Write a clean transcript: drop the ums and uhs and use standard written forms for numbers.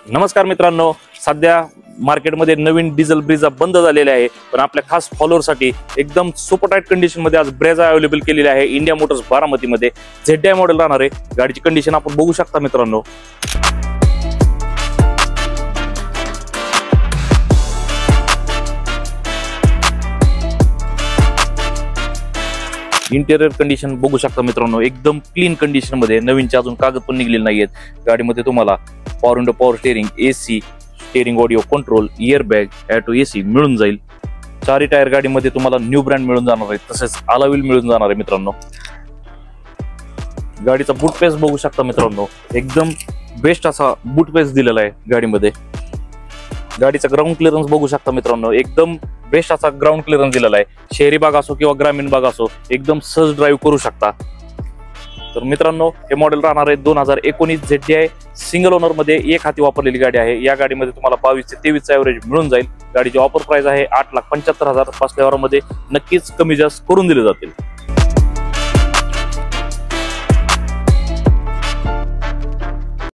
नमस्कार मित्रांनो, सध्या मार्केटमध्ये नवीन डिझेल ब्रेझा बंद झालेले आहे, पण आपल्या खास फॉलोअरसाठी एकदम सुपर टाईट कंडिशन मध्ये आज ब्रेझा अवेलेबल केलेली आहे इंडिया मोटर्स बारामती मध्ये। ZDI मॉडेल राहणार आहे। गाडीची कंडिशन आपण बघू शकता मित्रांनो। इंटेरियर कंडिशन बघू शकता मित्रांनो, एकदम क्लीन कंडिशन मध्ये, नवीनचे अजून कागद पण निघलेले नाहीयेत। गाडीमध्ये तुम्हाला power window, power steering, AC, steering audio control, air bag, auto AC मिळून जाईल। चारी टायर गाडीमध्ये तुम्हाला न्यू ब्रँड मिळून जाणार आहे, तसेच अलॉय मिळून जाणार आहे मित्रांनो। गाडीचा बूट पेस बघू शकता मित्रांनो, एकदम बेस्ट असा बूट पेस दिलेला आहे गाडीमध्ये। गाडीचा ग्राउंड क्लिअरन्स बघू शकता मित्रांनो, एकदम बेस्ट असा ग्राउंड क्लिअरन्स दिलेला आहे। शहरी भाग असो किंवा ग्रामीण भाग असो, एकदम सहज ड्राईव्ह करू शकता। तर मित्रांनो, हे मॉडेल राहणार आहे 2019 ZDI सिंगल ओनर मध्ये, एक हाती वापरलेली गाडी आहे। या गाडीमध्ये तुम्हाला 22 ते 23 एव्हरेज मिळून जाईल। गाडीची ऑफर प्राइस आहे 8,75,000। बसल्यावर मध्ये नक्कीच कमी जास्त करून दिले जातील।